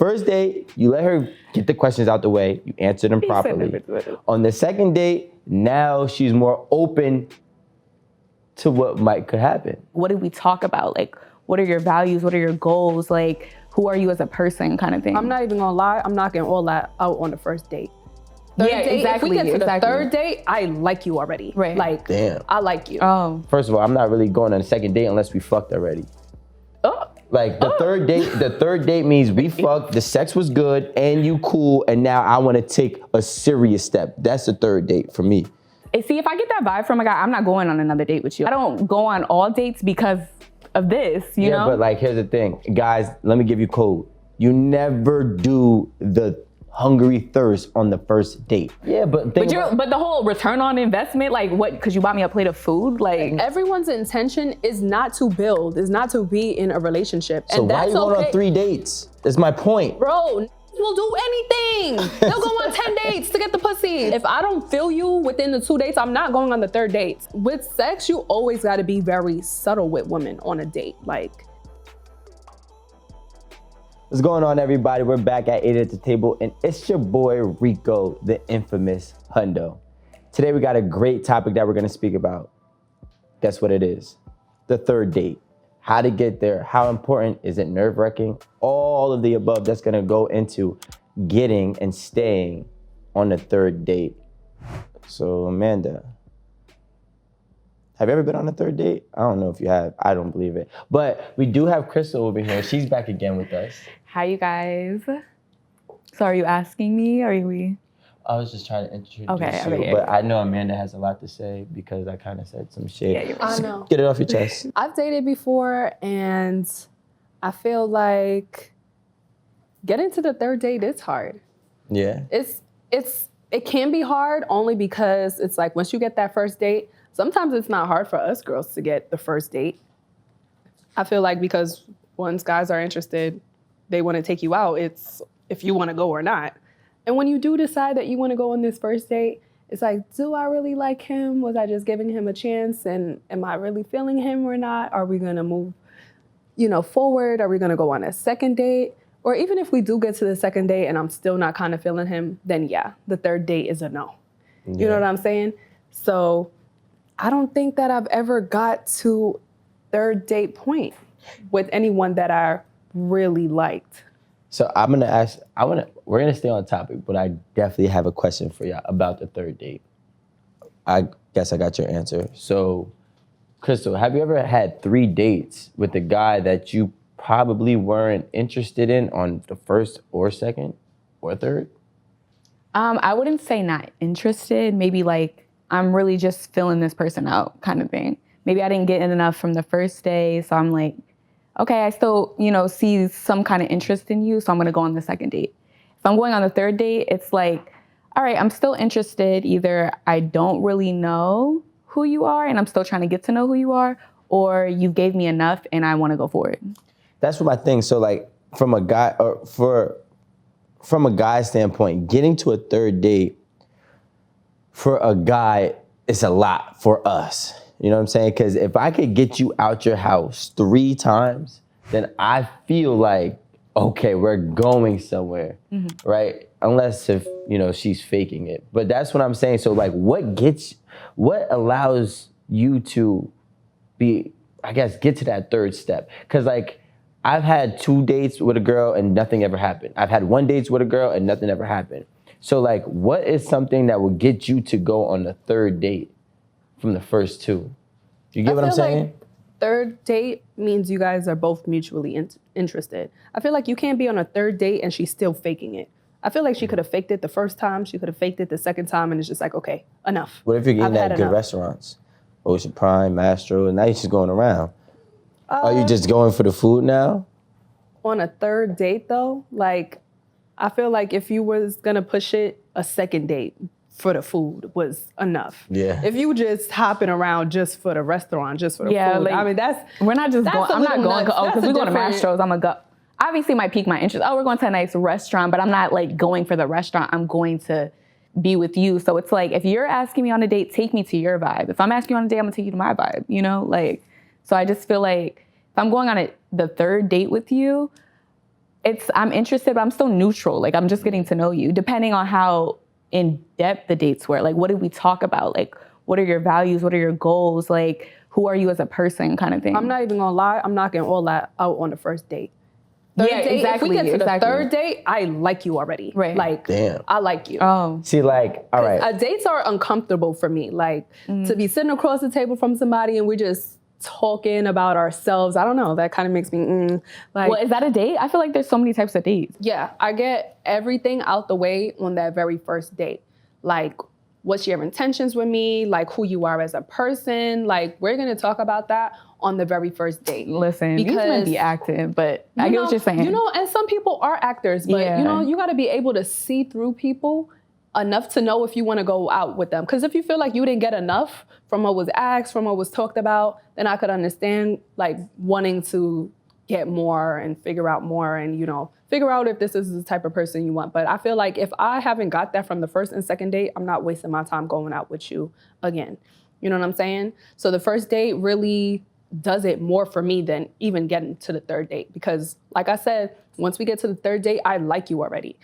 first date, you let her get the questions out the way. You answer them properly. On the second date, now she's more open to what could happen. What did we talk about? Like, what are your values? What are your goals? Like, who are you as a person kind of thing? I'm not even gonna lie, I'm knocking all that out on the first date. Third date, exactly. If we get to the third date, I like you already. Right. Like, damn. I like you. Oh. First of all, I'm not really going on a second date unless we fucked already. Oh. Like the third date means we fucked, the sex was good, and you cool, and now I want to take a serious step. That's the third date for me. See, if I get that vibe from a guy, I'm not going on another date with you. I don't go on all dates because of this, you know? Yeah, but like, here's the thing. Guys, let me give you code. You never do the hungry thirst on the first date. Yeah, but the whole return on investment, like what, because you bought me a plate of food? Like, everyone's intention is not to build, is not to be in a relationship. So and why are that's you going okay. on 3 dates? That's my point. Bro, will do anything. They'll go on 10 dates to get the pussy. If I don't feel you within the 2 dates, I'm not going on the third date. With sex, you always gotta be very subtle with women on a date. Like, what's going on, everybody? We're back at 8 at the table, and it's your boy Rico, the infamous Hundo. Today we got a great topic that we're gonna speak about. Guess what it is? The third date. How to get there, how important is it, nerve-wracking? All of the above that's gonna go into getting and staying on the third date. So Amanda, have you ever been on a third date? I don't know if you have, I don't believe it. But we do have Crystal over here. She's back again with us. Hi, you guys. So are you asking me, or are we? I was just trying to introduce you, Okay. but I know Amanda has a lot to say because I kind of said some shit. Yeah, you're right. I know. Get it off your chest. I've dated before, and I feel like getting to the third date is hard. Yeah. It can be hard only because it's like once you get that first date, sometimes it's not hard for us girls to get the first date. I feel like because once guys are interested, they want to take you out. It's if you want to go or not. And when you do decide that you want to go on this first date, it's like, do I really like him? Was I just giving him a chance? And am I really feeling him or not? Are we going to move, forward? Are we going to go on a second date? Or even if we do get to the second date and I'm still not kind of feeling him, then yeah, the third date is a no. Yeah. You know what I'm saying? So I don't think that I've ever got to third date point with anyone that I really liked. So we're gonna stay on topic, but I definitely have a question for y'all about the third date. I guess I got your answer. So, Crystal, have you ever had 3 dates with a guy that you probably weren't interested in on the first or second or third? I wouldn't say not interested. Maybe like I'm really just filling this person out kind of thing. Maybe I didn't get in enough from the first day, so I'm like, okay, I still, see some kind of interest in you, so I'm gonna go on the second date. If I'm going on the third date, it's like, all right, I'm still interested. Either I don't really know who you are and I'm still trying to get to know who you are, or you gave me enough and I wanna go forward. That's what I think. So like from a guy, or from a guy standpoint, getting to a third date for a guy is a lot for us. You know what I'm saying? Because if I could get you out your house 3 times, then I feel like, okay, we're going somewhere, right? Unless if, she's faking it. But that's what I'm saying. So like, what allows you to get to that third step? Because like, I've had 2 dates with a girl and nothing ever happened. I've had 1 date with a girl and nothing ever happened. So like, what is something that will get you to go on the third date from the first 2? You get what I'm saying? Like third date means you guys are both mutually interested. I feel like you can't be on a third date and she's still faking it. I feel like she could have faked it the first time, she could have faked it the second time, and it's just like, okay, enough. What if you're getting at good restaurants? Ocean Prime, Mastro, and now you're just going around. Are you just going for the food now? On a third date though, like, I feel like if you was gonna push it, a second date for the food was enough. Yeah. If you just hopping around just for the restaurant, just for the food, like, I mean, we're not just going, I'm not going, because we go to Mastro's, I'm gonna go. Obviously, might pique my interest. Oh, we're going to a nice restaurant, but I'm not like going for the restaurant. I'm going to be with you. So it's like, if you're asking me on a date, take me to your vibe. If I'm asking you on a date, I'm gonna take you to my vibe, so I just feel like if I'm going on the third date with you, I'm interested, but I'm still neutral. Like, I'm just getting to know you, depending on how in depth the dates were. Like, what did we talk about? Like, what are your values? What are your goals? Like, who are you as a person, kind of thing. I'm not even gonna lie. I'm knocking all that out on the first date. Third date, exactly. If we get to the third date, I like you already. Right. Like, damn. I like you. Oh. See, like, all right. Dates are uncomfortable for me. Like, to be sitting across the table from somebody and we're just talking about ourselves. I don't know. That kind of makes me, like. Well, is that a date? I feel like there's so many types of dates. Yeah, I get everything out the way on that very first date. Like, what's your intentions with me? Like, who you are as a person? Like, we're going to talk about that on the very first date. Listen, because you might be active, but I get what you're saying. You know, and some people are actors, but Yeah. you know, you got to be able to see through people enough to know if you want to go out with them. Because if you feel like you didn't get enough from what was asked, from what was talked about, then I could understand like wanting to get more and figure out more and, you know, figure out if this is the type of person you want. But I feel like if I haven't got that from the first and second date, I'm not wasting my time going out with you again. You know what I'm saying? So the first date really does it more for me than even getting to the third date. Because like I said, once we get to the third date, I like you already.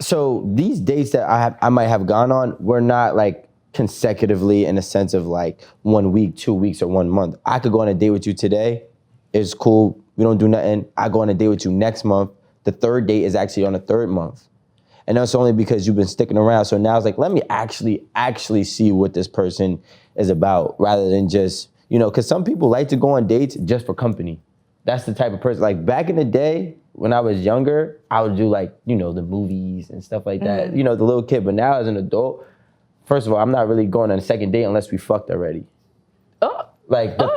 So these dates that I might have gone on were not like consecutively in a sense of like 1 week, 2 weeks, or 1 month. I could go on a date with you today. It's cool. We don't do nothing. I go on a date with you next month. The third date is actually on the third month. And that's only because you've been sticking around. So now it's like, let me actually see what this person is about rather than just, you know, because some people like to go on dates just for company. That's the type of person. Like back in the day, when I was younger, I would do like, you know, the movies and stuff like that. You know, the little kid. But now as an adult, first of all, I'm not really going on a second date unless we fucked already. Like the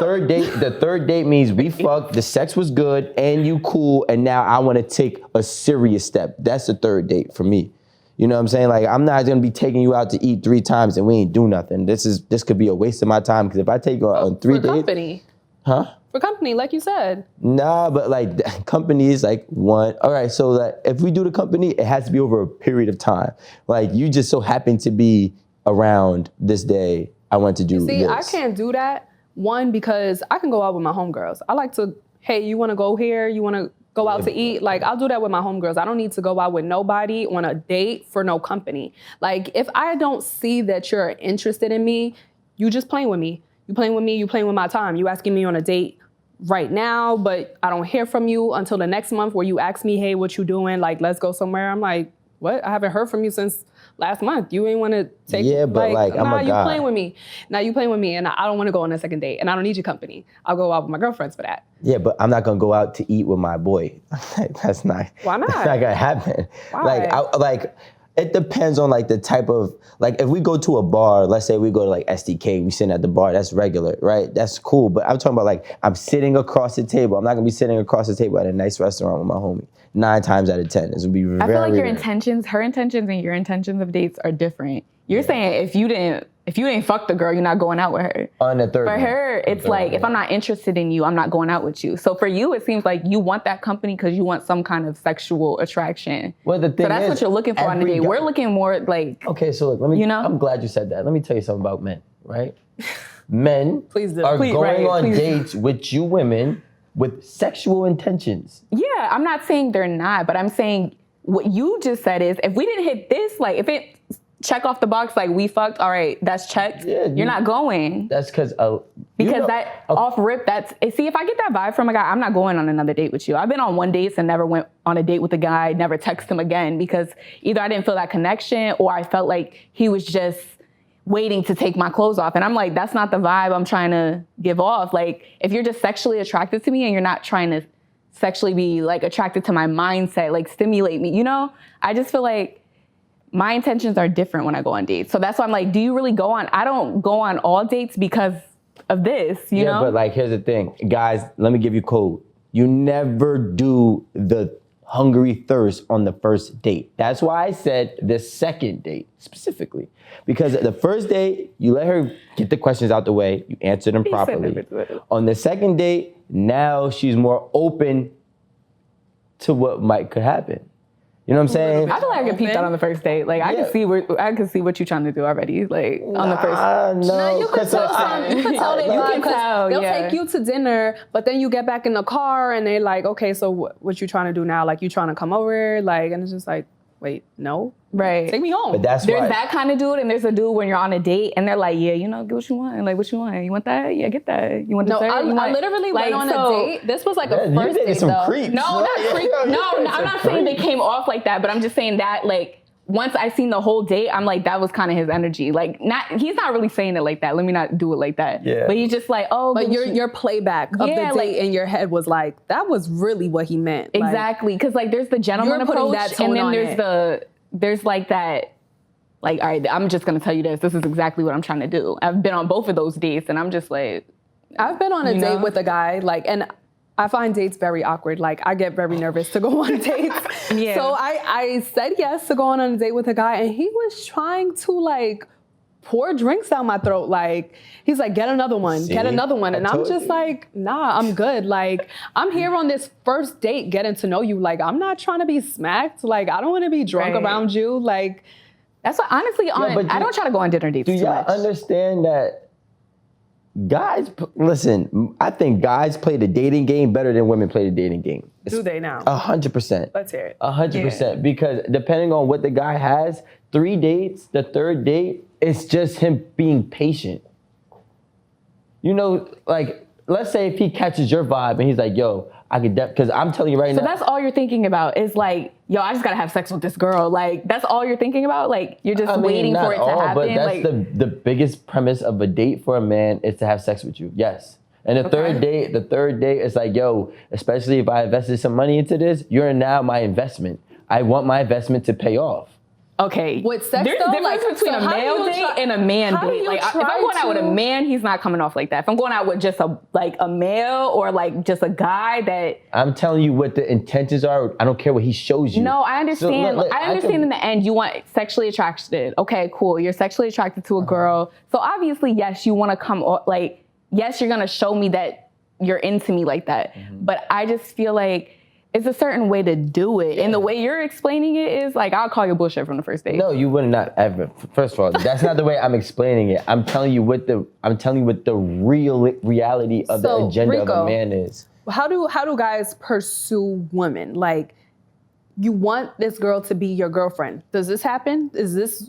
third date means we fucked, the sex was good, and you cool, and now I want to take a serious step. That's the third date for me. You know what I'm saying? Like I'm not gonna be taking you out to eat 3 times and we ain't do nothing. This could be a waste of my time because if I take you on 3 dates, company. Huh? For company, like you said. Nah, but like company is like one. All right, so that if we do the company, it has to be over a period of time. Like you just so happen to be around this day. I want to do See, this. I can't do that. One, because I can go out with my homegirls. I like to, hey, you want to go here? You want to go out to eat? Like, I'll do that with my homegirls. I don't need to go out with nobody on a date for no company. Like, if I don't see that you're interested in me, you just playing with me. You playing with me, you playing with my time. You asking me on a date right now, but I don't hear from you until the next month where you ask me, hey, what you doing? Like, let's go somewhere. I'm like, what? I haven't heard from you since last month. You ain't want to take. Yeah, but like I'm a you guy. playing with me. Now you playing with me, and I don't want to go on a second date, and I don't need your company. I'll go out with my girlfriends for that. Yeah, but I'm not gonna go out to eat with my boy. That's not. Why not? That's not gonna happen. Why? Like it depends on like the type of like if we go to a bar, let's say we go to like SDK, we sitting at the bar, that's regular, right? That's cool. But I'm talking about like I'm sitting across the table. I'm not gonna be sitting across the table at a nice restaurant with my homie. 9 times out of 10, this would be very. I feel like your rare. intentions, her intentions, and your intentions of dates are different. You're saying if you didn't fuck the girl, you're not going out with her. On the third. For one. her, it's like if I'm not interested in you, I'm not going out with you. So for you, it seems like you want that company because you want some kind of sexual attraction. Well, the thing so that's is, what you're looking for on the every date. guy- We're looking more like. Okay, so look, let me. You know? I'm glad you said that. Let me tell you something about men, right? Men Please do. are Please, going right, on please. dates with you women with sexual intentions. Yeah, I'm not saying they're not, but I'm saying what you just said is if we didn't hit this, like if it check off the box, like we fucked, all right, that's checked. Yeah, you're not going. That's because That off rip, see, if I get that vibe from a guy, I'm not going on another date with you. I've been on one date and never went on a date with a guy, never text him again because either I didn't feel that connection or I felt like he was just waiting to take my clothes off. And I'm like, that's not the vibe I'm trying to give off. Like, if you're just sexually attracted to me and you're not trying to sexually be like attracted to my mindset, like stimulate me, you know? I just feel like my intentions are different when I go on dates. So that's why I'm like, do you really go on? I don't go on all dates because of this, you know? But like, here's the thing. Guys, let me give you code. You never do the hungry thirst on the first date. That's why I said the second date specifically. Because the first date, you let her get the questions out the way, you answer them properly. On the second date, now she's more open to what could happen. You know what I'm saying? I feel like I could peep that on the first date. Like I can see what you're trying to do already. Like on the first. No, you can tell they vibe tell, they'll take you to dinner, but then you get back in the car and they're like, okay, so what you trying to do now? Like you trying to come over? Like, and it's just like, wait, no, right? Take me home. But that's there's that kind of dude, and there's a dude when you're on a date and they're like, yeah, you know, get what you want. Like, what you want? You want that? Yeah, get that. You want dessert? I literally went on a date. This was like a first date, though. Creeps. No, not creep. No, I'm not saying they came off like that, but I'm just saying that like. Once I seen the whole date, I'm like, that was kind of his energy. Like, he's not really saying it like that. Let me not do it like that. Yeah. But he's just like, oh. But your playback of the date in your head was like, that was really what he meant. Exactly. Because like, there's the gentleman approach, and then there's like that, like, all right, I'm just going to tell you this. This is exactly what I'm trying to do. I've been on both of those dates, and I'm just like. I've been on a date with a guy, like, and I find dates very awkward. Like, I get very nervous to go on dates. Yeah. So I said yes to going on a date with a guy, and he was trying to, like, pour drinks down my throat. Like, he's like, get another one, get another one. And I'm just like, nah, I'm good. Like, I'm here on this first date getting to know you. Like, I'm not trying to be smacked. Like, I don't want to be drunk around you. Like, that's what, honestly, I don't try to go on dinner dates too much. Do y'all understand that guys, listen, I think guys play the dating game better than women play the dating game. Do they now? 100%. Let's hear it. 100%. Because depending on what the guy has, 3 dates, the third date, it's just him being patient. You know, like, let's say if he catches your vibe and he's like, yo, I could, because I'm telling you right now. So that's all you're thinking about is like, yo, I just gotta have sex with this girl. Like, that's all you're thinking about? Like, you're just waiting for it to happen? But that's like, the biggest premise of a date for a man is to have sex with you. Yes. And the third date is like, yo, especially if I invested some money into this, you're now my investment. I want my investment to pay off. Okay. With sex, there's a difference between a male date and a man date. Like, if I'm going out with a man, he's not coming off like that. If I'm going out with just a male or like just a guy that I'm telling you what the intentions are. I don't care what he shows you. No, I understand. So, I understand in the end you want sexually attracted. Okay, cool. You're sexually attracted to a girl. So obviously, yes, you want to come like, yes, you're gonna show me that you're into me like that. But I just feel like it's a certain way to do it. And the way you're explaining it is like, I'll call you bullshit from the first date. No, you would not ever. First of all, that's not the way I'm explaining it. I'm telling you what the real reality of the agenda Rico, of a man is. How do guys pursue women? Like, you want this girl to be your girlfriend. Does this happen? Is this...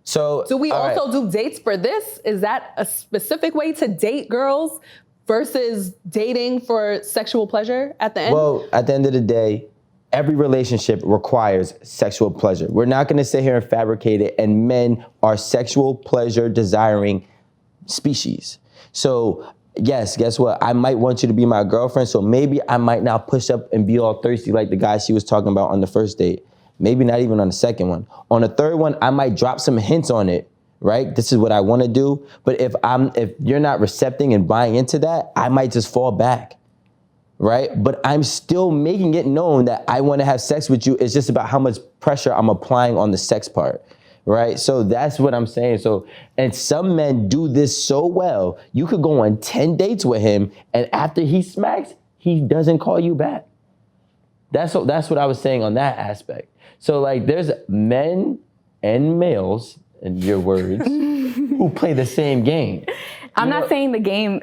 So do we also do dates for this? Is that a specific way to date girls versus dating for sexual pleasure at the end? Well, at the end of the day, every relationship requires sexual pleasure. We're not going to sit here and fabricate it, and men are sexual pleasure desiring species. So yes, guess what? I might want you to be my girlfriend, so maybe I might now push up and be all thirsty like the guy she was talking about on the first date. Maybe not even on the second one. On the third one, I might drop some hints on it. Right? This is what I want to do. But if you're not recepting and buying into that, I might just fall back. Right? But I'm still making it known that I want to have sex with you. It's just about how much pressure I'm applying on the sex part. Right? So that's what I'm saying. So, and some men do this so well. You could go on 10 dates with him, and after he smacks, he doesn't call you back. That's what I was saying on that aspect. So like, there's men and males, in your words, who play the same game. I'm not saying the game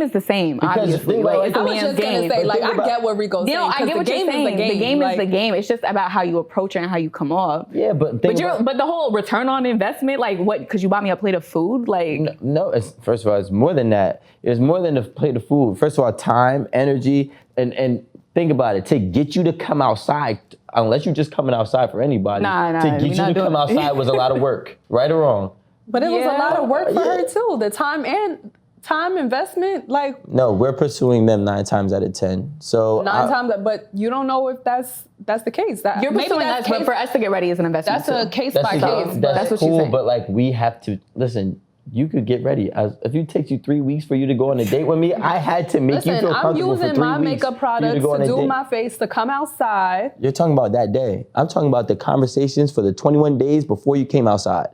is the same, obviously. Like, it's a man's game. Say, like, I get what Rico's saying. I get what you're saying. The game is the game. It's just about how you approach it and how you come off. Yeah, but the whole return on investment, like what, because you bought me a plate of food? Like no, first of all, it's more than that. It's more than a plate of food. First of all, time, energy, and think about it. To get you to come outside, unless you're just coming outside for anybody, to get you to come outside was a lot of work, right or wrong. But it was a lot of work for her too. The time investment, like. No, we're pursuing them 9 times out of 10. So 9 times, but you don't know if that's the case. You're pursuing us, but for us to get ready is an investment. That's a case by case. That's what cool, you're saying. But like, we have to listen. You could get ready. If it takes you 3 weeks for you to go on a date with me, I had to make you feel comfortable for 3 weeks. I'm using my makeup products to do my face, to come outside. You're talking about that day. I'm talking about the conversations for the 21 days before you came outside.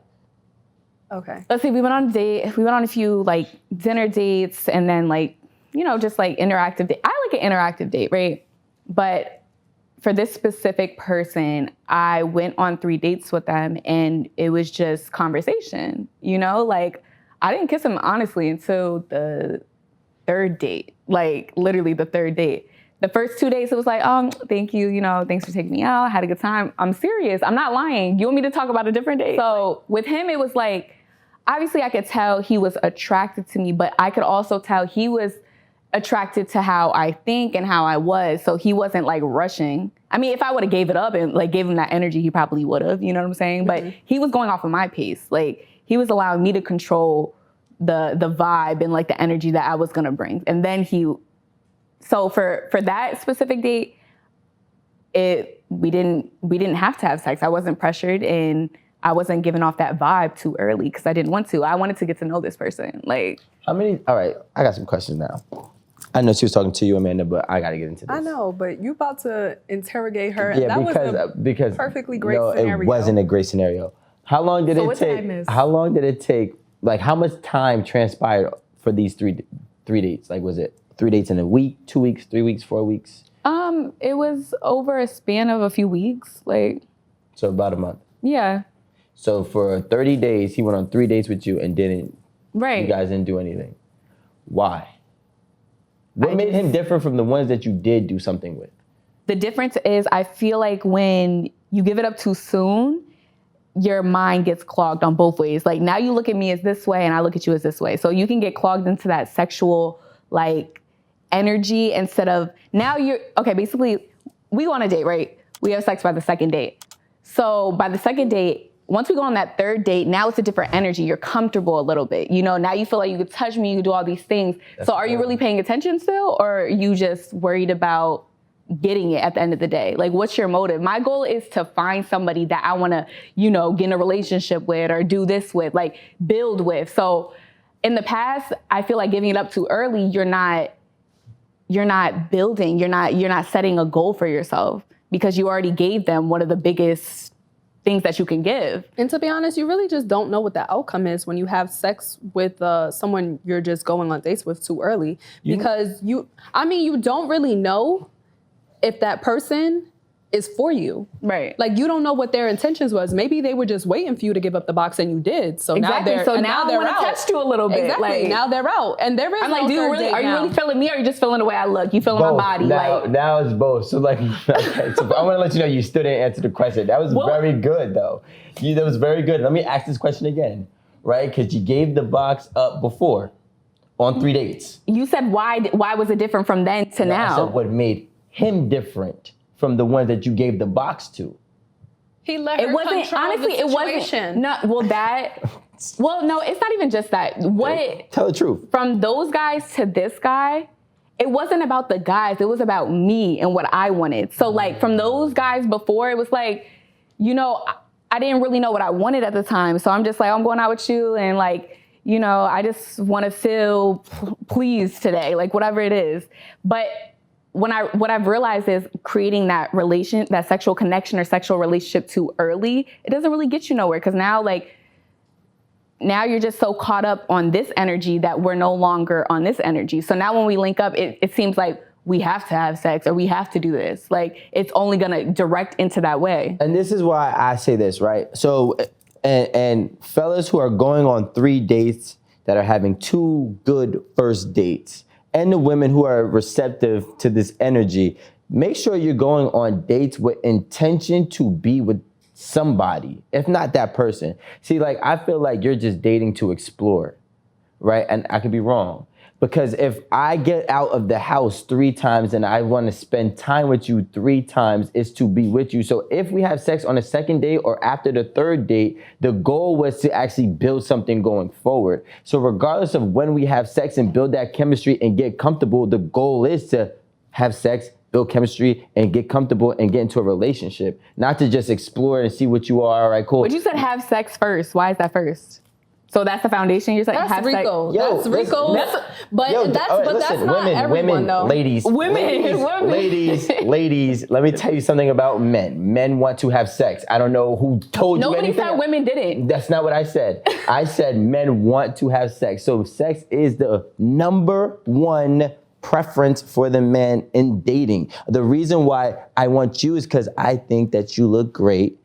Okay. Let's see, we went on a date. We went on a few like dinner dates and then like, just like interactive date. I like an interactive date, right? But for this specific person, I went on 3 dates with them and it was just conversation, you know? Like, I didn't kiss him, honestly, until the 3rd date, like literally the 3rd date. The first 2 days, it was like, thank you, you know, thanks for taking me out, had a good time. I'm serious, I'm not lying. You want me to talk about a different date? So with him, it was like, obviously I could tell he was attracted to me, but I could also tell he was attracted to how I think and how I was. So he wasn't like rushing. I mean, if I would have gave it up and like gave him that energy, he probably would have, you know what I'm saying? But he was going off of my pace. Like he was allowing me to control the vibe and like the energy that I was gonna bring. And then so for that specific date, we didn't have to have sex. I wasn't pressured and I wasn't giving off that vibe too early because I didn't want to. I wanted to get to know this person. Like, all right, I got some questions now. I know she was talking to you, Amanda, but I got to get into this. I know, but you about to interrogate her. Yeah, that because was a perfectly great scenario. It wasn't a great scenario. How long did it take? How long did it take? Like, how much time transpired for these three dates? Like, was it 3 dates in a week, 2 weeks, 3 weeks, 4 weeks? It was over a span of a few weeks, like. So about a month. Yeah. So for 30 days, he went on 3 dates with you and didn't. Right. You guys didn't do anything. Why? What made him different from the ones that you did do something with? The difference is I feel like when you give it up too soon, your mind gets clogged on both ways. Like now you look at me as this way and I look at you as this way. So you can get clogged into that sexual like energy instead of now basically we go on a date, right? We have sex by the 2nd date. So by the 2nd date, once we go on that 3rd date, now it's a different energy. You're comfortable a little bit. You know, now you feel like you could touch me, you could do all these things. So are you really paying attention still? Or are you just worried about getting it at the end of the day? Like, what's your motive? My goal is to find somebody that I want to, you know, get in a relationship with or do this with, like build with. So in the past, I feel like giving it up too early, you're not building, you're not setting a goal for yourself because you already gave them one of the biggest things that you can give. And to be honest, you really just don't know what the outcome is when you have sex with someone you're just going on dates with too early. Because you don't really know if that person is for you. Right. Like you don't know what their intentions was. Maybe they were just waiting for you to give up the box and you did. So exactly. now I they're want to out. test you a little bit. Exactly. Like, now they're out. And there is I'm like, no third date are you now. really feeling me or are you just feeling the way I look? You feeling Both. my body? Now it's both. So like, okay, so I want to let you know you still didn't answer the question. That was very good though. That was very good. Let me ask this question again, right? Because you gave the box up before on 3 dates. You said why was it different from then to now? I said what made him different from the ones that you gave the box to. He let her control the situation. No, no, it's not even just that. Tell the truth. From those guys to this guy, it wasn't about the guys. It was about me and what I wanted. So like from those guys before, it was like, you know, I didn't really know what I wanted at the time. So I'm just like, I'm going out with you and like, you know, I just want to feel pleased today, like whatever it is. But what I've realized is creating that sexual connection or sexual relationship too early, it doesn't really get you nowhere. Cause now you're just so caught up on this energy that we're no longer on this energy. So now when we link up, it seems like we have to have sex or we have to do this. Like it's only gonna direct into that way. And this is why I say this, right? So, and fellas who are going on 3 dates that are having 2 good first dates, and the women who are receptive to this energy, make sure you're going on dates with intention to be with somebody, if not that person. See, like, I feel like you're just dating to explore, right? And I could be wrong. Because if I get out of the house 3 times and I want to spend time with you 3 times, it's to be with you. So if we have sex on the 2nd date or after the 3rd date, the goal was to actually build something going forward. So regardless of when we have sex and build that chemistry and get comfortable, the goal is to have sex, build chemistry, and get comfortable and get into a relationship. Not to just explore and see what you are. All right, cool. But you said have sex first. Why is that first? So that's the foundation. You're saying that's Rico. That's Rico. But that's not everyone though. Ladies. Let me tell you something about men. Men want to have sex. I don't know who told you anything. Nobody said women didn't. That's not what I said. I said men want to have sex. So sex is the number one preference for the man in dating. The reason why I want you is because I think that you look great.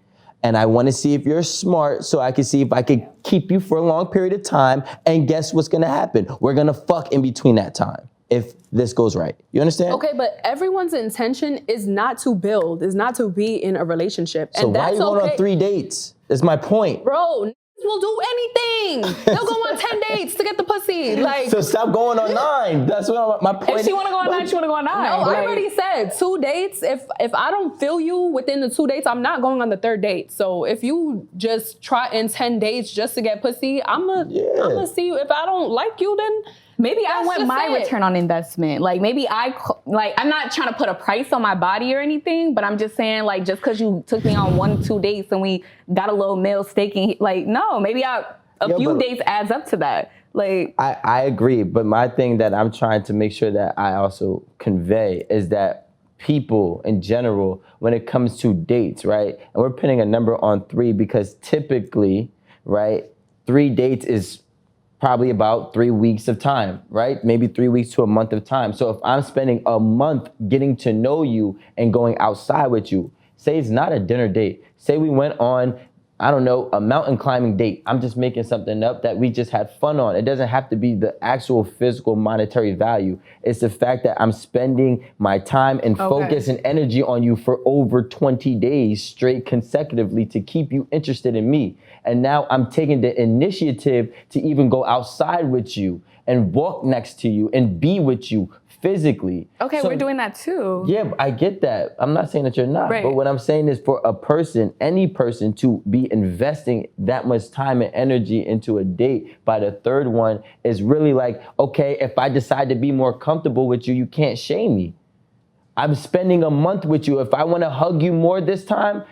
And I want to see if you're smart so I can see if I can keep you for a long period of time. And guess what's going to happen? We're going to fuck in between that time if this goes right. You understand? Okay, but everyone's intention is not to build, is not to be in a relationship. So and why are that's you going okay. on 3 dates? That's my point. Bro, will do anything. They'll go on 10 dates to get the pussy. Like, So stop going on 9. That's what my point. If she want to go on 9, she want to go on 9. no, I already said 2 dates. If I don't feel you within the 2 dates, I'm not going on the 3rd date. So if you just try in 10 dates just to get pussy, I'm gonna see you. If I don't like you, then maybe I that's want just my it. return on investment. Like maybe I'm not trying to put a price on my body or anything, but I'm just saying like just because you took me on 1 or 2 dates and we got a little meal steak and like no, maybe a few dates adds up to that. Like I agree, but my thing that I'm trying to make sure that I also convey is that people in general, when it comes to dates, right? And we're putting a number on 3 because typically, right, 3 dates is probably about 3 weeks of time, right? Maybe 3 weeks to a month of time. So if I'm spending a month getting to know you and going outside with you, say it's not a dinner date. Say we went on, I don't know, a mountain climbing date. I'm just making something up that we just had fun on. It doesn't have to be the actual physical monetary value. It's the fact that I'm spending my time and focus and energy on you for over 20 days straight consecutively to keep you interested in me. And now I'm taking the initiative to even go outside with you and walk next to you and be with you physically. okay, So- we're doing that too. Yeah, I get that. I'm not saying that you're not. Right. But what I'm saying is for a person, any person to be investing that much time and energy into a date by the 3rd one is really like, okay, if I decide to be more comfortable with you, you can't shame me. I'm spending a month with you. If I want to hug you more this time,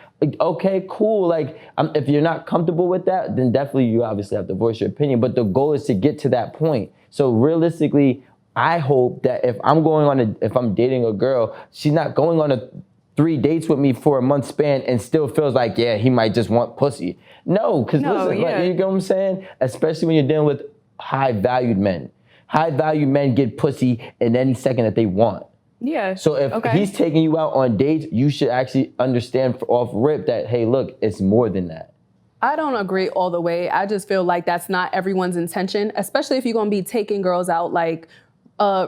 okay, cool. Like, if you're not comfortable with that, then definitely you obviously have to voice your opinion. But the goal is to get to that point. So realistically, I hope that if I'm dating a girl, she's not going on 3 dates with me for a month span and still feels like, yeah, he might just want pussy. No, because listen, like, you know what I'm saying? Especially when you're dealing with high valued men. High valued men get pussy in any second that they want. Yeah. So if he's taking you out on dates, you should actually understand off rip that, hey, look, it's more than that. I don't agree all the way. I just feel like that's not everyone's intention, especially if you're going to be taking girls out like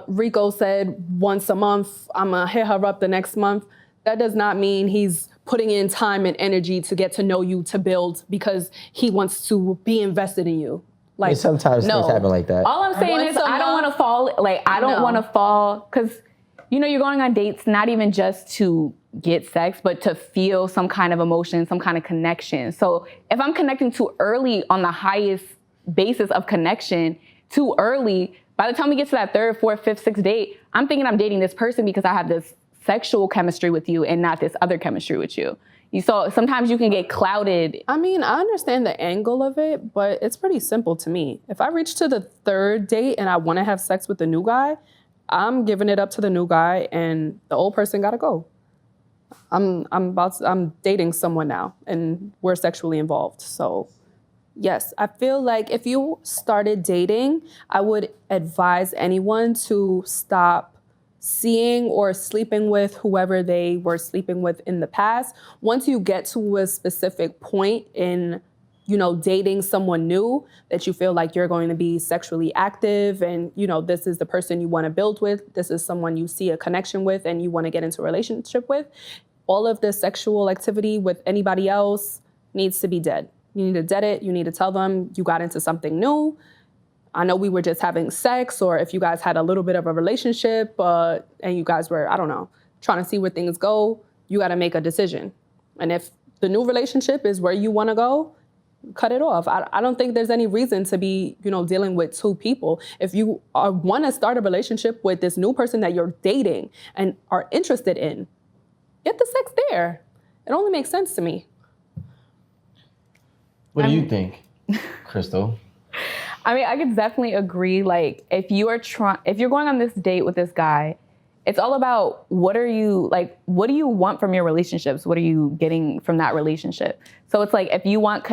Rico said once a month, I'm going to hit her up the next month. That does not mean he's putting in time and energy to get to know you, to build, because he wants to be invested in you. Like, I mean, sometimes things happen like that. All I'm saying is I don't want to fall, like, I don't want to fall, because, you know, you're going on dates not even just to get sex, but to feel some kind of emotion, some kind of connection. So if I'm connecting too early on the highest basis of connection, too early, by the time we get to that 3rd, 4th, 5th, 6th date, I'm thinking I'm dating this person because I have this sexual chemistry with you and not this other chemistry with you. So sometimes you can get clouded. I mean, I understand the angle of it, but it's pretty simple to me. If I reach to the 3rd date and I want to have sex with the new guy, I'm giving it up to the new guy and the old person got to go. I'm dating someone now and we're sexually involved. So yes, I feel like if you started dating, I would advise anyone to stop seeing or sleeping with whoever they were sleeping with in the past. Once you get to a specific point in, you know, dating someone new that you feel like you're going to be sexually active and, you know, this is the person you want to build with, this is someone you see a connection with and you want to get into a relationship with, all of the sexual activity with anybody else needs to be dead. You need to dead it. You need to tell them you got into something new. I know we were just having sex, or if you guys had a little bit of a relationship and you guys were, I don't know, trying to see where things go, you got to make a decision. And if the new relationship is where you want to go, cut it off. I don't think there's any reason to be, you know, dealing with 2 people. If you want to start a relationship with this new person that you're dating and are interested in, get the sex there. It only makes sense to me. What do you think, Crystal? I mean, I could definitely agree. Like, if you're going on this date with this guy, it's all about what do you want from your relationships? What are you getting from that relationship? So it's like, if you want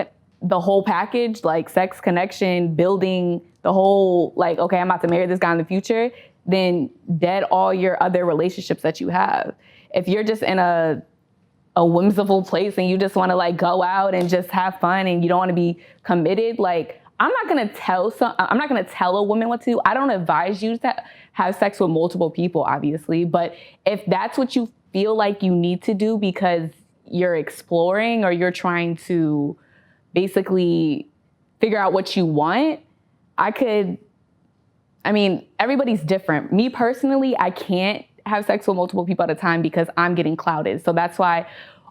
the whole package, like sex, connection, building the whole, like, okay, I'm about to marry this guy in the future, then dead all your other relationships that you have. If you're just in a whimsical place and you just want to like go out and just have fun and you don't want to be committed, like I'm not gonna tell a woman what to do. I don't advise you to have sex with multiple people, obviously, but if that's what you feel like you need to do because you're exploring or you're trying to basically figure out what you want, everybody's different. Me personally, I can't have sex with multiple people at a time because I'm getting clouded. So that's why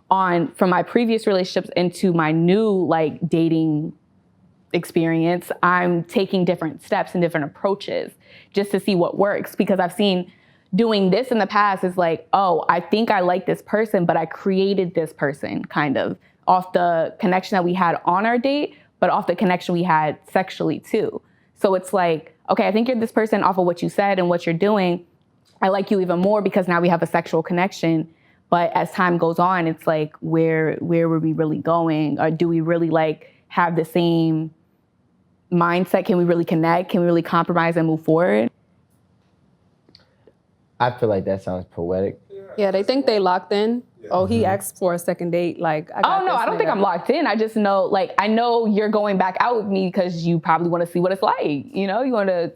from my previous relationships into my new like dating experience, I'm taking different steps and different approaches just to see what works, because I've seen doing this in the past is like, oh, I think I like this person, but I created this person kind of off the connection that we had on our date, but off the connection we had sexually too. So it's like, okay, I think you're this person off of what you said and what you're doing. I like you even more because now we have a sexual connection. But as time goes on, it's like, where were we really going? Or do we really like have the same mindset? Can we really connect? Can we really compromise and move forward? I feel like that sounds poetic. Yeah, they think they locked in. Oh, he asked for a second date. Like, I don't think I'm locked in. I just know, like, I know you're going back out with me because you probably want to see what it's like. You know, you want to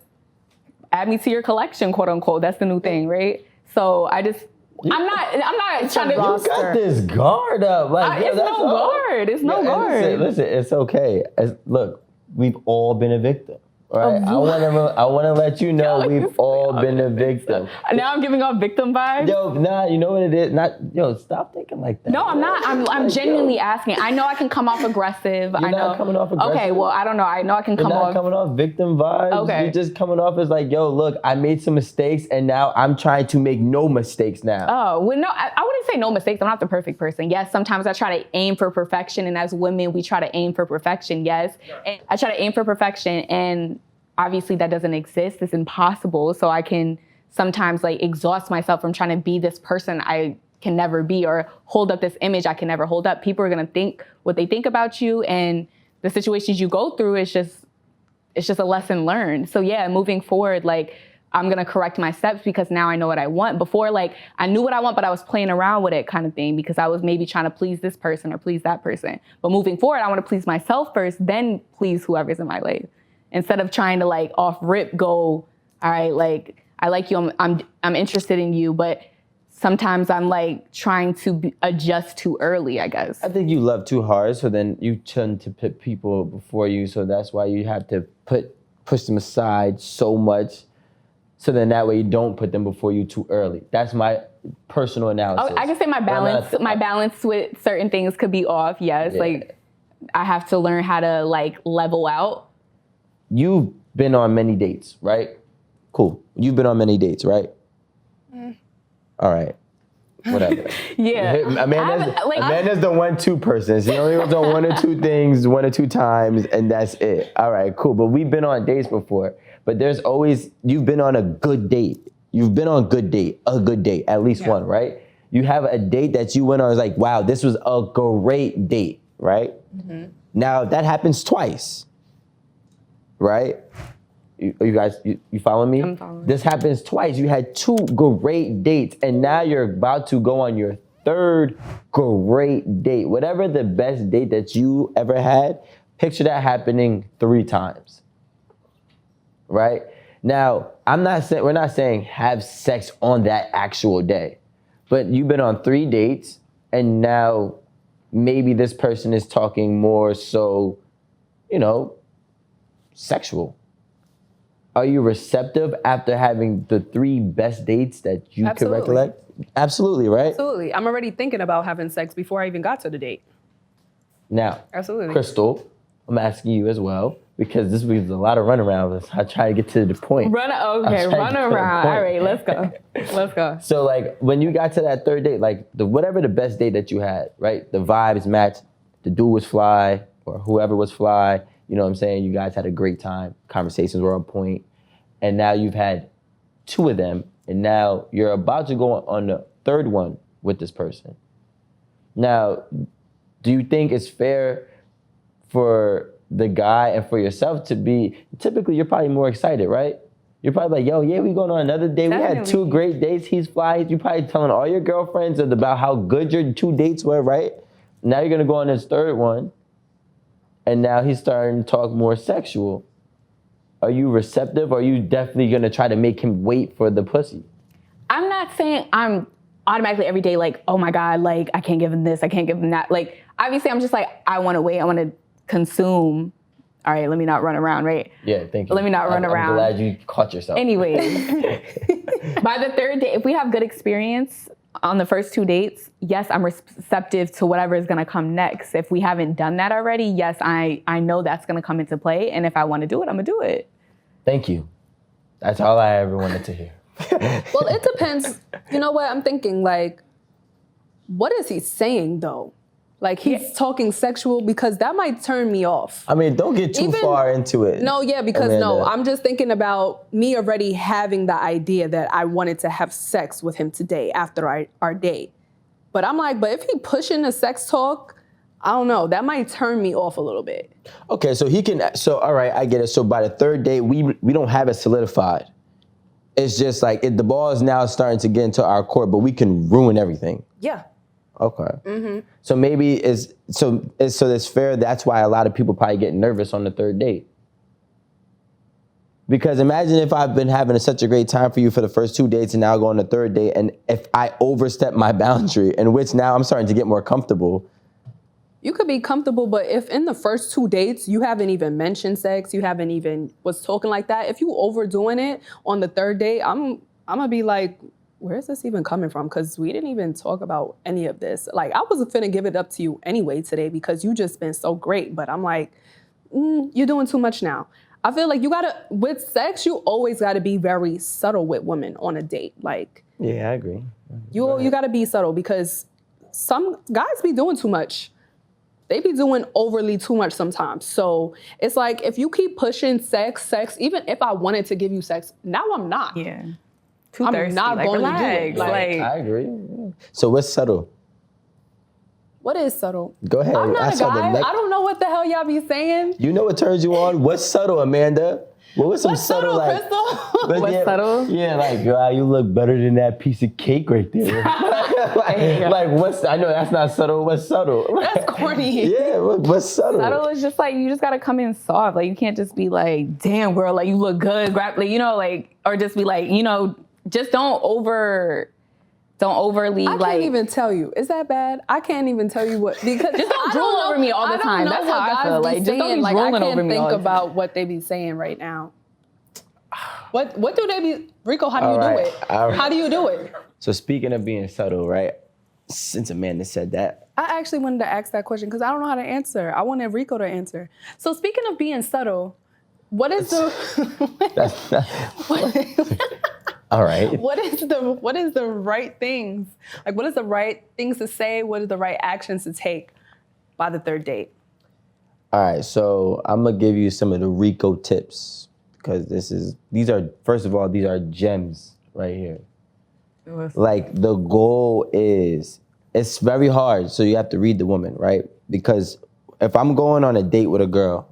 add me to your collection, quote unquote. That's the new thing, right? So I'm not trying to. You got this guard up. Like, it's no guard. It's no guard. Listen, it's okay. Look, we've all been a victim. Right? I want to let you know we've all been a victim. Now I'm giving off victim vibes. You know what it is? Stop thinking like that. No, I'm not. I'm genuinely asking. I know I can come off aggressive. You're not coming off aggressive. Okay, well, I don't know. I know I can come off. You're not coming off victim vibes. Okay. You're just coming off as like, yo, look, I made some mistakes and now I'm trying to make no mistakes now. Oh, well, no, I wouldn't say no mistakes. I'm not the perfect person. Yes, sometimes I try to aim for perfection. And as women, we try to aim for perfection. Yes. And I try to aim for perfection, and obviously that doesn't exist. It's impossible. So I can sometimes like exhaust myself from trying to be this person I can never be, or hold up this image I can never hold up. People are going to think what they think about you, and the situations you go through is just a lesson learned. So yeah, moving forward, like I'm going to correct my steps because now I know what I want. Before, like I knew what I want, but I was playing around with it kind of thing because I was maybe trying to please this person or please that person. But moving forward, I want to please myself first, then please whoever's in my life. Instead of trying to like off rip go, all right, like I like you, I'm interested in you, but sometimes I'm like trying to adjust too early, I guess. I think you love too hard, so then you tend to put people before you, so that's why you have to push them aside so much, so then that way you don't put them before you too early. That's my personal analysis. I can say my balance with certain things could be off, yes. Yeah. Like I have to learn how to like level out. You've been on many dates, right? Cool. You've been on many dates, right? All right. Whatever. Yeah. Amanda's the 1-2 person. She only goes on 1 or 2 things 1 or 2 times, and that's it. All right, cool. But we've been on dates before. But you've been on a good date. You've been on a good date, at least one, right? You have a date that you went on, was like, wow, this was a great date, right? Mm-hmm. Now, that happens twice. Right? You guys, you following me? I'm following. This happens twice. You had 2 great dates, and now you're about to go on your 3rd great date. Whatever the best date that you ever had, picture that happening 3 times. Right? Now, we're not saying have sex on that actual day, but you've been on 3 dates, and now maybe this person is talking more so, sexual. Are you receptive after having the 3 best dates that you can recollect? Absolutely, right? Absolutely. I'm already thinking about having sex before I even got to the date. Now, absolutely. Crystal, I'm asking you as well, because this was a lot of runaround. I try to get to the point. Run around. All right, let's go. Let's go. So like when you got to that 3rd date, like whatever the best date that you had, right? The vibes matched, the dude was fly, or whoever was fly. You know what I'm saying? You guys had a great time. Conversations were on point. And now you've had 2 of them. And now you're about to go on the 3rd one with this person. Now, do you think it's fair for the guy and for yourself to be, typically you're probably more excited, right? You're probably like, yo, yeah, we going on another day. We had 2 Definitely. great dates. He's fly. You're probably telling all your girlfriends about how good your 2 dates were, right? Now you're going to go on this 3rd one. And now he's starting to talk more sexual. Are you receptive, or are you definitely going to try to make him wait for the pussy? I'm not saying I'm automatically every day like, oh my God, like I can't give him this, I can't give him that. Like, obviously I'm just like, I want to wait, I want to consume. All right, let me not run around, right? Yeah, thank you. Let me not run around. I'm glad you caught yourself. Anyway, by the 3rd day, if we have good experience on the first 2 dates, yes, I'm receptive to whatever is going to come next. If we haven't done that already, yes, I know that's going to come into play. And if I want to do it, I'm going to do it. Thank you. That's all I ever wanted to hear. Well, it depends. You know what? I'm thinking, like, what is he saying, though? Like, he's talking sexual, because that might turn me off. I mean, don't get too far into it. No, yeah, because Amanda. I'm just thinking about me already having the idea that I wanted to have sex with him today after our date. But I'm like, but if he pushing the sex talk, I don't know, that might turn me off a little bit. Okay, so all right, I get it. So by the 3rd date, we don't have it solidified. It's just like, the ball is now starting to get into our court, but we can ruin everything. Yeah. Okay. Mm-hmm. So maybe so it's fair. That's why a lot of people probably get nervous on the 3rd date. Because imagine if I've been having such a great time for you for the first 2 dates, and now I go on the 3rd date, and if I overstep my boundary, in which now I'm starting to get more comfortable. You could be comfortable, but if in the first 2 dates you haven't even mentioned sex, you haven't even was talking like that, if you overdoing it on the 3rd date, I'm gonna be like, where is this even coming from? Because we didn't even talk about any of this. Like, I was finna give it up to you anyway today because you just been so great. But I'm like, you're doing too much now. I feel like with sex, you always gotta be very subtle with women on a date. Like, Yeah, I agree. you gotta be subtle, because some guys be doing too much. They be doing overly too much sometimes. So it's like, if you keep pushing sex, even if I wanted to give you sex, now I'm not. Yeah. Too I'm thirsty. not like, going relax. to do it. Like, I agree. Yeah. So what's subtle? What is subtle? Go ahead. I'm not a saw the guy. neck. I don't know what the hell y'all be saying. You know what turns you on? What's subtle, Amanda? What was some What's subtle, subtle, like? Crystal? But What's subtle? Yeah, like, wow, you look better than that piece of cake right there. like what's? I know that's not subtle. What's subtle? That's corny. Yeah, what's subtle? subtle is just like, you just gotta come in soft. Like, you can't just be like, damn, girl, like, you look good. Grab, like, like, or just be like, just don't overly I like. can't even tell you. Is that bad? I can't even tell you what, because Just don't drool over me all the time. That's how I feel. Like, just don't be drooling over me all the I can't think time. about what they be saying right now. What do they be? Rico, how do you do it? All right. How do you do it? So speaking of being subtle, right? Since Amanda said that, I actually wanted to ask that question because I don't know how to answer. I wanted Rico to answer. So speaking of being subtle, what is all right. what is the right things? Like, what is the right things to say? What are the right actions to take by the 3rd date? All right, so I'm gonna give you some of the Rico tips, because these are gems right here. Like, the goal is, it's very hard, so you have to read the woman, right? Because if I'm going on a date with a girl,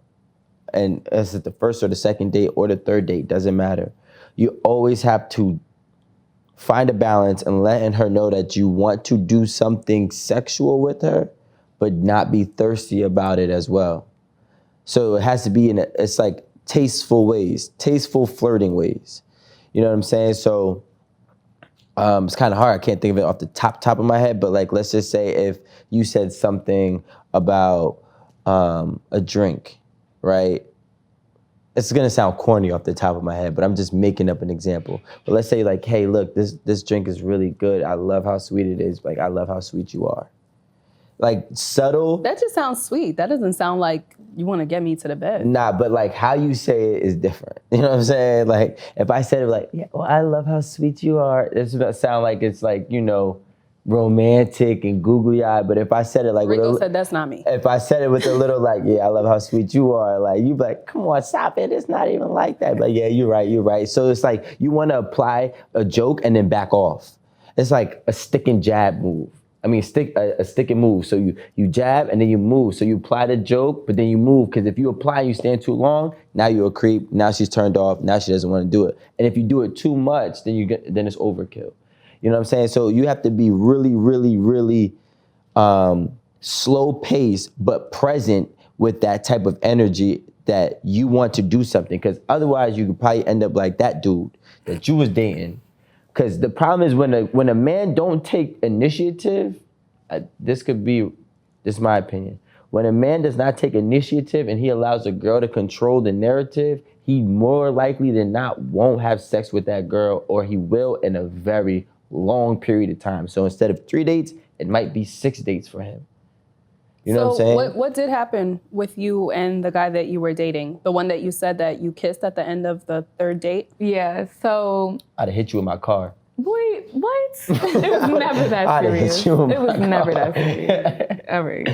and is it the first or the 2nd date or the 3rd date, doesn't matter. You always have to find a balance and letting her know that you want to do something sexual with her, but not be thirsty about it as well. So it has to be it's like tasteful ways, tasteful flirting ways. You know what I'm saying? So it's kind of hard. I can't think of it off the top of my head, but like, let's just say if you said something about a drink, right? It's gonna sound corny off the top of my head, but I'm just making up an example. But let's say like, hey, look, this drink is really good. I love how sweet it is. Like, I love how sweet you are. Like, subtle. That just sounds sweet. That doesn't sound like you want to get me to the bed. Nah, but like how you say it is different. You know what I'm saying? Like, if I said it like, yeah, well, I love how sweet you are, it's gonna sound like it's like, romantic and googly-eyed. But if I said it like, Rico said that's not me. If I said it with a little like, yeah, I love how sweet you are, like, you be like, come on, stop it. It's not even like that. But yeah, you're right. So it's like, you want to apply a joke and then back off. It's like a stick and jab move. stick and move. So you jab and then you move. So you apply the joke, but then you move. Because if you apply and you stand too long, now you're a creep. Now she's turned off. Now she doesn't want to do it. And if you do it too much, then it's overkill. You know what I'm saying? So you have to be really, really, really slow pace, but present with that type of energy that you want to do something. Because otherwise, you could probably end up like that dude that you was dating. Because the problem is when a man don't take initiative, this is my opinion. When a man does not take initiative and he allows a girl to control the narrative, he more likely than not won't have sex with that girl, or he will in a very long period of time. So instead of 3 dates, it might be 6 dates for him. You know what I'm saying? What did happen with you and the guy that you were dating? The one that you said that you kissed at the end of the 3rd date? Yeah, so... I'd have hit you in my car. Wait, what? It was never that I'd have serious. hit you in my It was car. never that serious. Ever.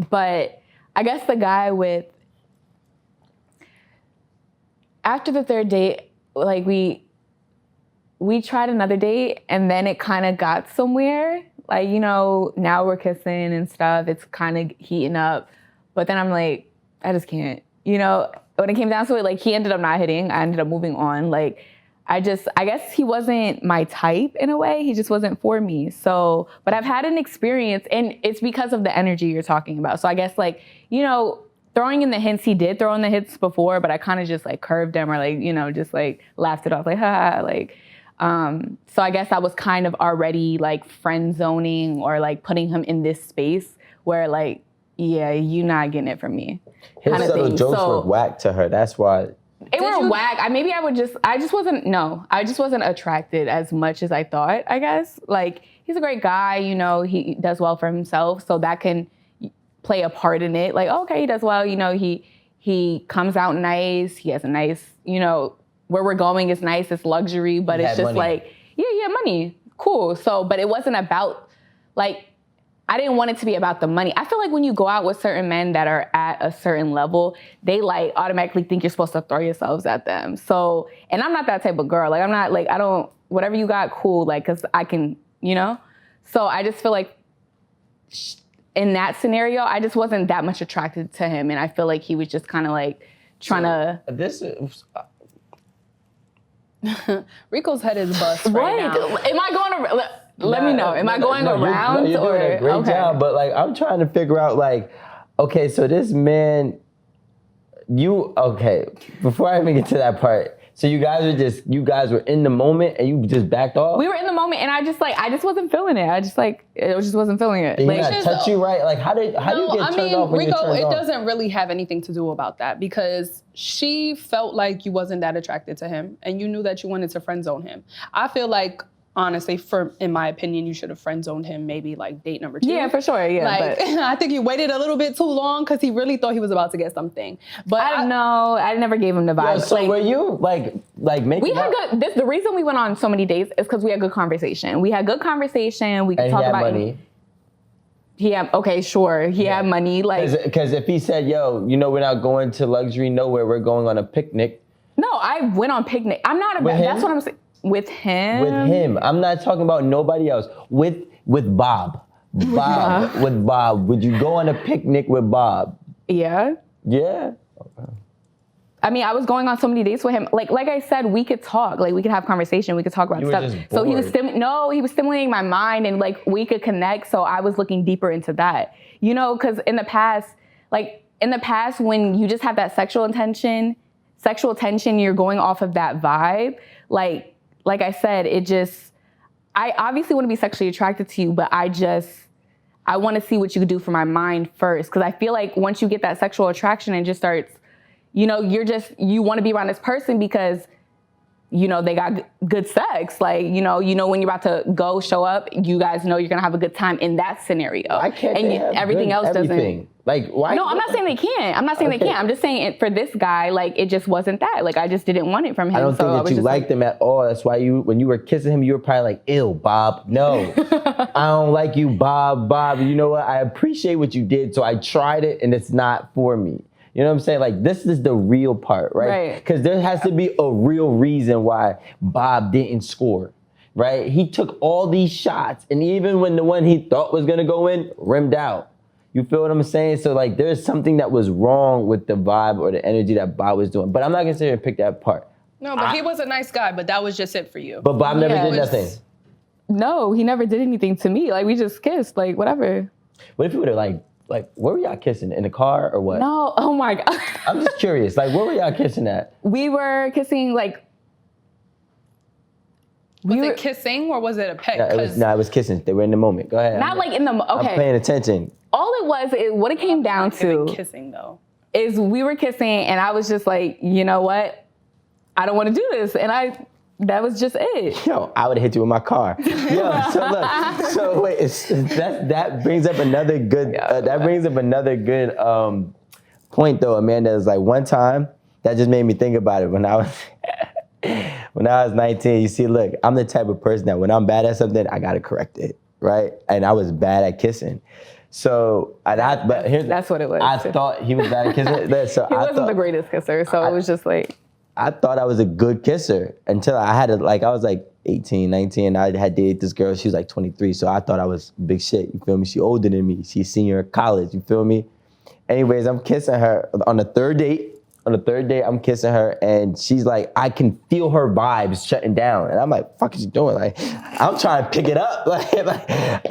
But I guess the guy with... After the 3rd date, like we tried another date and then it kind of got somewhere. Like, you know, now we're kissing and stuff. It's kind of heating up. But then I'm like, I just can't. You know, when it came down to it, like, he ended up not hitting. I ended up moving on. Like, I guess he wasn't my type in a way. He just wasn't for me. So, but I've had an experience, and it's because of the energy you're talking about. So I guess, like, you know, throwing in the hints, he did throw in the hints before, but I kind of just, like, curved him or, like, you know, just, like, laughed it off. Like, ha, like... So I guess I was kind of already like friend zoning or like putting him in this space where like, yeah, you're not getting it from me. His subtle jokes were whack to her. That's why. They were whack. I just wasn't attracted as much as I thought, I guess. Like, he's a great guy, you know, he does well for himself. So that can play a part in it. Like, okay, he does well, you know, he comes out nice. He has a nice, you know, where we're going is nice, it's luxury, but it's just money. Like, yeah, money, cool. So, but it wasn't about, like, I didn't want it to be about the money. I feel like when you go out with certain men that are at a certain level, they like automatically think you're supposed to throw yourselves at them. So, and I'm not that type of girl. Like, I'm not like, whatever you got, cool, like, cause I can, you know? So I just feel like in that scenario, I just wasn't that much attracted to him. And I feel like he was just kind of like trying to. This is. Rico's head is bust right now. Am I going to... Let me know. Am I going around? You're doing a great job, but like I'm trying to figure out like, okay, so this man, before I even get to that part, so you guys were in the moment and you just backed off? We were in the moment and I just wasn't feeling it. I just wasn't feeling it. Did like, he not touch you right? Like how do you get turned off when Rico, you're turned it off? doesn't really have anything to do about that because she felt like you wasn't that attracted to him and you knew that you wanted to friend zone him. I feel like, honestly, in my opinion, you should have friend zoned him maybe like date number 2. Yeah, for sure. Yeah, like, but I think he waited a little bit too long because he really thought he was about to get something. But I don't know. I never gave him the vibe. Yeah, so like, were you like making? We had good. The reason we went on so many dates is because we had good conversation. We had good conversation. We could talk about money. He had had money. Like, because if he said, "Yo, you know, we're not going to luxury nowhere. We're going on a picnic." No, I went on picnic. I'm not about. That's what I'm saying. With him? With him. I'm not talking about nobody else. With Bob. With Bob. Would you go on a picnic with Bob? Yeah. Yeah? Okay. I mean, I was going on so many dates with him. Like I said, we could talk. Like, we could have conversation. We could talk about stuff. So he was stimulating my mind and like we could connect. So I was looking deeper into that. You know, because in the past, when you just have that sexual tension, you're going off of that vibe. Like I said, I obviously want to be sexually attracted to you, but I want to see what you could do for my mind first. Because I feel like once you get that sexual attraction and just starts, you know, you want to be around this person because, you know, they got good sex. Like, you know, when you're about to show up, you guys know you're going to have a good time in that scenario. I can't and everything else doesn't. Like, why? No, I'm not saying they can't. I'm just saying for this guy, like, it just wasn't that. Like, I just didn't want it from him. I don't think that you liked him at all. That's why when you were kissing him, you were probably like, ew, Bob. No, I don't like you, Bob. Bob, you know what? I appreciate what you did, so I tried it, and it's not for me. You know what I'm saying? Like, this is the real part, right? Because there has to be a real reason why Bob didn't score. right? He took all these shots, and even when the one he thought was gonna go in, rimmed out. You feel what I'm saying? So like, there's something that was wrong with the vibe or the energy that Bob was doing. But I'm not gonna sit here and pick that apart. No, but he was a nice guy, but that was just it for you. But Bob never did nothing. No, he never did anything to me. Like, we just kissed, like, whatever. What if you would have like, where were y'all kissing? In the car or what? No, oh my God. I'm just curious. Like, where were y'all kissing at? We were kissing, like, Was it kissing or was it a peck? It was kissing. They were in the moment. Go ahead. not like in the, okay. I'm paying attention. All it was, what it came down to Kissing though. is we were kissing and I was just like, you know what? I don't want to do this. And that was just it. Yo, I would have hit you with my car. Yo, so look, so wait, that brings up another good, point though, Amanda. Is like one time that just made me think about it when I was 19. You see, look, I'm the type of person that when I'm bad at something, I gotta correct it, right? And I was bad at kissing. So, that's what it was. I thought he was bad at kissing. So he wasn't the greatest kisser, so it was just like. I thought I was a good kisser until I had I was like 18, 19, and I had dated this girl. She was like 23, so I thought I was big shit. You feel me? She older than me. She's senior in college. You feel me? Anyways, I'm kissing her on the third date. On the third day, I'm kissing her, and she's like, I can feel her vibes shutting down. And I'm like, fuck is she doing? Like, I'm trying to pick it up.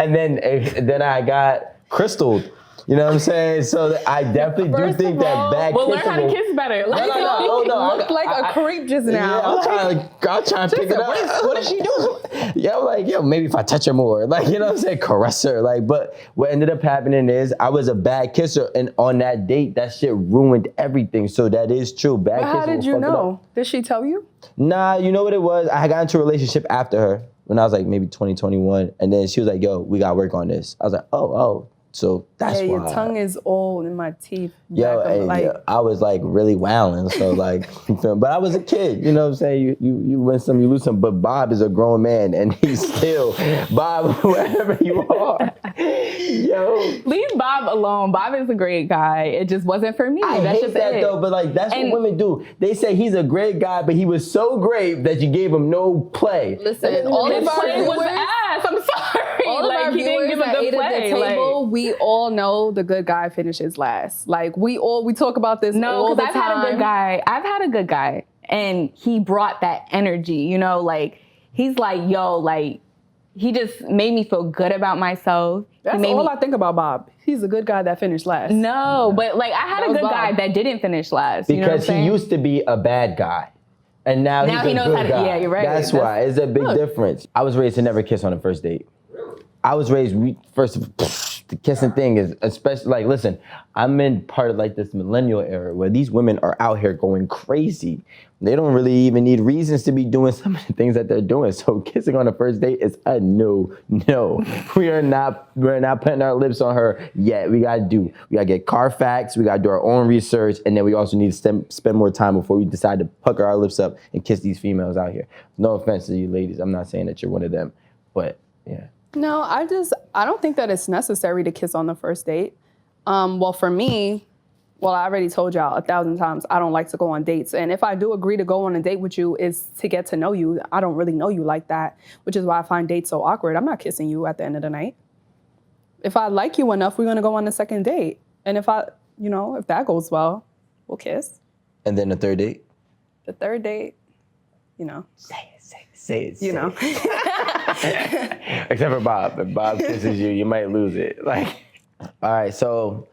And then I got crystalled. You know what I'm saying? So I definitely do think that bad kissing. Well, learn how to kiss better. No. You looked like a creep just now. Yeah, I'm trying to pick it up. What is she doing? Yeah, I'm like, yo, maybe if I touch her more, like, you know what I'm saying, caress her, like. But what ended up happening is I was a bad kisser, and on that date, that shit ruined everything. So that is true. Bad kissing. How did you know? Did she tell you? Nah, you know what it was? I got into a relationship after her when I was like maybe 20, 21, and then she was like, yo, we gotta work on this. I was like, oh. So that's why. Your tongue is old in my teeth. Yo, I was like really wilding. So like, but I was a kid. You know what I'm saying? You win some, you lose some. But Bob is a grown man, and he's still Bob, wherever you are. Yo, leave Bob alone. Bob is a great guy. It just wasn't for me. That's hate just that though. But like, that's what women do. They say he's a great guy, but he was so great that you gave him no play. Listen, all his of our play was ass. I'm sorry. All of our he didn't viewers give that a ate good play. at the table, we all know the good guy finishes last. Like we talk about this all the time. I've had a good guy, and he brought that energy. You know, like he's like, yo, like he just made me feel good about myself. That's all I think about Bob. He's a good guy that finished last. No, but like I had a good guy that didn't finish last. Because he used to be a bad guy. And now he's a good guy. Yeah, you're right. That's why. It's a big difference. I was raised to never kiss on a first date. I was raised, the kissing thing is especially, like, listen, I'm in part of like this millennial era where these women are out here going crazy. They don't really even need reasons to be doing some of the things that they're doing. So kissing on a first date is a no. We're not putting our lips on her yet. We gotta get Carfax, we gotta do our own research, and then we also need to spend more time before we decide to pucker our lips up and kiss these females out here. No offense to you ladies, I'm not saying that you're one of them, but yeah. No, I don't think that it's necessary to kiss on the first date. Well, for me, I already told y'all 1,000 times, I don't like to go on dates. And if I do agree to go on a date with you, it's to get to know you. I don't really know you like that, which is why I find dates so awkward. I'm not kissing you at the end of the night. If I like you enough, we're going to go on the second date. And if that goes well, we'll kiss. And then the third date? The third date, Say it. You know. Except for Bob. If Bob kisses you, you might lose it. Like, all right, so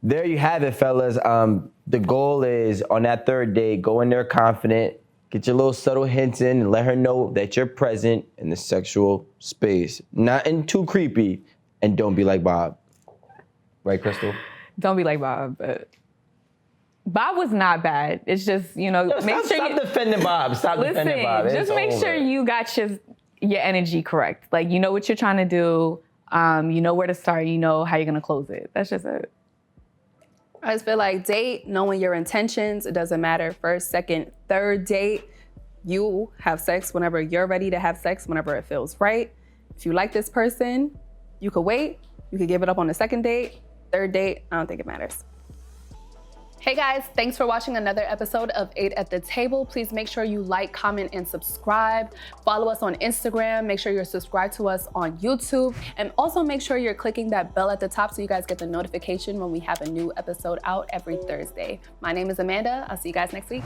there you have it, fellas. The goal is on that third date, go in there confident, get your little subtle hints in, and let her know that you're present in the sexual space. Nothing too creepy, and don't be like Bob. Right, Crystal? Don't be like Bob, but Bob was not bad. It's just, stop defending Bob. Stop defending Bob. Just make sure you got your energy correct. Like, you know what you're trying to do. You know where to start. You know how you're going to close it. That's just it. I just feel like date, knowing your intentions. It doesn't matter. First, second, third date. You have sex whenever you're ready to have sex, whenever it feels right. If you like this person, you could wait. You could give it up on the second date. Third date, I don't think it matters. Hey guys, thanks for watching another episode of 8 at the Table. Please make sure you like, comment, and subscribe. Follow us on Instagram. Make sure you're subscribed to us on YouTube. And also make sure you're clicking that bell at the top so you guys get the notification when we have a new episode out every Thursday. My name is Amanda. I'll see you guys next week.